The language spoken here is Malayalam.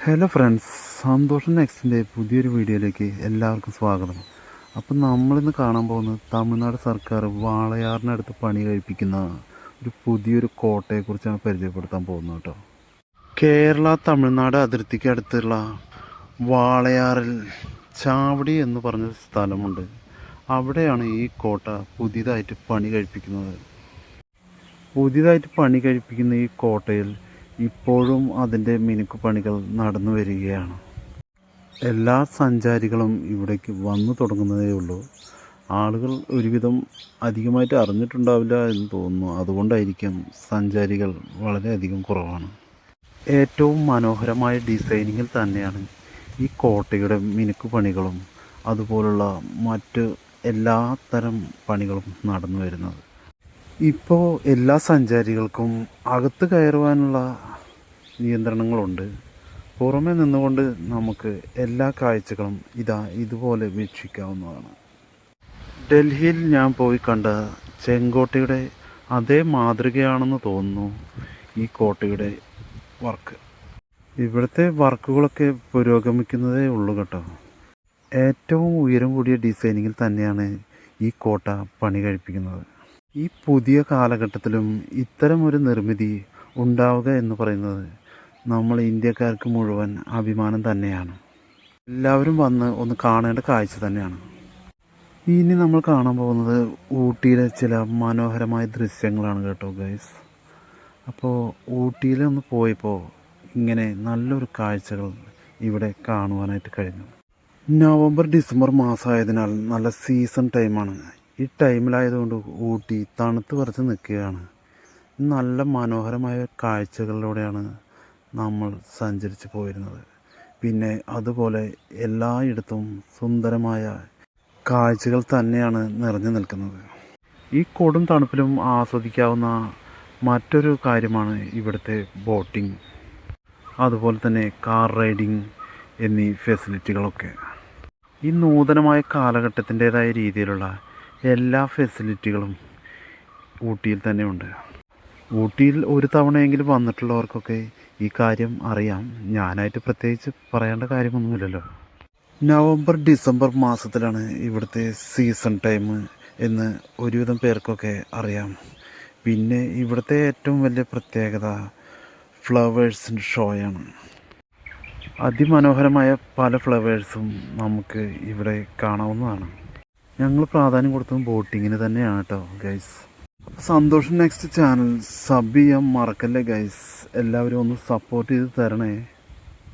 ഹലോ ഫ്രണ്ട്സ്, സന്തോഷം നെക്സ്റ്റിൻ്റെ പുതിയൊരു വീഡിയോയിലേക്ക് എല്ലാവർക്കും സ്വാഗതം. അപ്പം നമ്മളിന്ന് കാണാൻ പോകുന്നത് തമിഴ്നാട് സർക്കാർ വാളയാറിനടുത്ത് പണി കഴിപ്പിക്കുന്ന ഒരു പുതിയൊരു കോട്ടയെക്കുറിച്ചാണ് പരിചയപ്പെടുത്താൻ പോകുന്നത് കേട്ടോ. കേരള തമിഴ്നാട് അതിർത്തിക്ക് അടുത്തുള്ള വാളയാറിൽ ചാവടി എന്ന് പറഞ്ഞ സ്ഥലമുണ്ട്. അവിടെയാണ് ഈ കോട്ട പുതിയതായിട്ട് പണി കഴിപ്പിക്കുന്നത്. ഈ കോട്ടയിൽ ഇപ്പോഴും അതിൻ്റെ മിനുക്കുപണികൾ നടന്നു വരികയാണ്. എല്ലാ സഞ്ചാരികളും ഇവിടേക്ക് വന്നു തുടങ്ങുന്നതേ ഉള്ളൂ. ആളുകൾ ഒരുവിധം അധികമായിട്ട് അറിഞ്ഞിട്ടുണ്ടാവില്ല എന്ന് തോന്നുന്നു. അതുകൊണ്ടായിരിക്കും സഞ്ചാരികൾ വളരെയധികം കുറവാണ്. ഏറ്റവും മനോഹരമായ ഡിസൈനിങ്ങിൽ തന്നെയാണ് ഈ കോട്ടയുടെ മിനുക്കുപണികളും അതുപോലുള്ള മറ്റ് എല്ലാ തരം പണികളും നടന്നു വരുന്നത്. ഇപ്പോൾ എല്ലാ സഞ്ചാരികൾക്കും അകത്ത് കയറുവാനുള്ള നിയന്ത്രണങ്ങളുണ്ട്. പുറമെ നിന്നുകൊണ്ട് നമുക്ക് എല്ലാ കാഴ്ചകളും ഇതുപോലെ വീക്ഷിക്കാവുന്നതാണ്. ഡൽഹിയിൽ ഞാൻ പോയി കണ്ട ചെങ്കോട്ടയുടെ അതേ മാതൃകയാണെന്ന് തോന്നുന്നു ഈ കോട്ടയുടെ വർക്ക്. ഇവിടുത്തെ വർക്കുകളൊക്കെ പുരോഗമിക്കുന്നതേ ഉള്ളൂ കേട്ടോ. ഏറ്റവും ഉയരം കൂടിയ ഡിസൈനിങ്ങിൽ തന്നെയാണ് ഈ കോട്ട പണി കഴിപ്പിക്കുന്നത്. ഈ പുതിയ കാലഘട്ടത്തിലും ഇത്തരമൊരു നിർമ്മിതി ഉണ്ടാവുക എന്ന് പറയുന്നത് നമ്മൾ ഇന്ത്യക്കാർക്ക് മുഴുവൻ അഭിമാനം തന്നെയാണ്. എല്ലാവരും വന്ന് ഒന്ന് കാണേണ്ട കാഴ്ച തന്നെയാണ്. ഇനി നമ്മൾ കാണാൻ പോകുന്നത് ഊട്ടിയിലെ ചില മനോഹരമായ ദൃശ്യങ്ങളാണ് കേട്ടോ ഗൈസ്. അപ്പോൾ ഊട്ടിയിൽ ഒന്ന് പോയപ്പോൾ ഇങ്ങനെ നല്ലൊരു കാഴ്ചകൾ ഇവിടെ കാണുവാനായിട്ട് കഴിഞ്ഞു. നവംബർ ഡിസംബർ മാസമായതിനാൽ നല്ല സീസൺ ടൈമാണ്. ഈ ടൈമിലായതുകൊണ്ട് ഊട്ടി തണുത്ത് വിറച്ച് നിൽക്കുകയാണ്. നല്ല മനോഹരമായ കാഴ്ചകളിലൂടെയാണ് നമ്മൾ സഞ്ചരിച്ച് പോയിരുന്നത്. പിന്നെ അതുപോലെ എല്ലായിടത്തും സുന്ദരമായ കാഴ്ചകൾ തന്നെയാണ് നിറഞ്ഞു നിൽക്കുന്നത്. ഈ കൊടും തണുപ്പിലും ആസ്വദിക്കാവുന്ന മറ്റൊരു കാര്യമാണ് ഇവിടുത്തെ ബോട്ടിംഗ്, അതുപോലെ തന്നെ കാർ റൈഡിങ് എന്നീ ഫെസിലിറ്റികളൊക്കെ. ഈ നൂതനമായ കാലഘട്ടത്തിൻ്റേതായ രീതിയിലുള്ള എല്ലാ ഫെസിലിറ്റികളും ഊട്ടിയിൽ തന്നെ ഉണ്ട്. ഊട്ടിയിൽ ഒരു തവണയെങ്കിലും വന്നിട്ടുള്ളവർക്കൊക്കെ ഈ കാര്യം അറിയാം. ഞാനായിട്ട് പ്രത്യേകിച്ച് പറയേണ്ട കാര്യമൊന്നുമില്ലല്ലോ. നവംബർ ഡിസംബർ മാസത്തിലാണ് ഇവിടുത്തെ സീസൺ ടൈം എന്ന് ഒരുവിധം പേർക്കൊക്കെ അറിയാം. പിന്നെ ഇവിടുത്തെ ഏറ്റവും വലിയ പ്രത്യേകത ഫ്ലവേഴ്സിൻ്റെ ഷോയാണ്. അതിമനോഹരമായ പല ഫ്ലവേഴ്സും നമുക്ക് ഇവിടെ കാണാവുന്നതാണ്. ഞങ്ങൾ പ്രാധാന്യം കൊടുത്തത് ബോട്ടിങ്ങിന് തന്നെയാണ് കേട്ടോ ഗൈസ്. സന്തോഷം നെക്സ്റ്റ് ചാനൽ സബ് ചെയ്യാൻ മറക്കല്ലേ ഗൈസ്. എല്ലാവരും ഒന്ന് സപ്പോർട്ട് ചെയ്ത് തരണേ.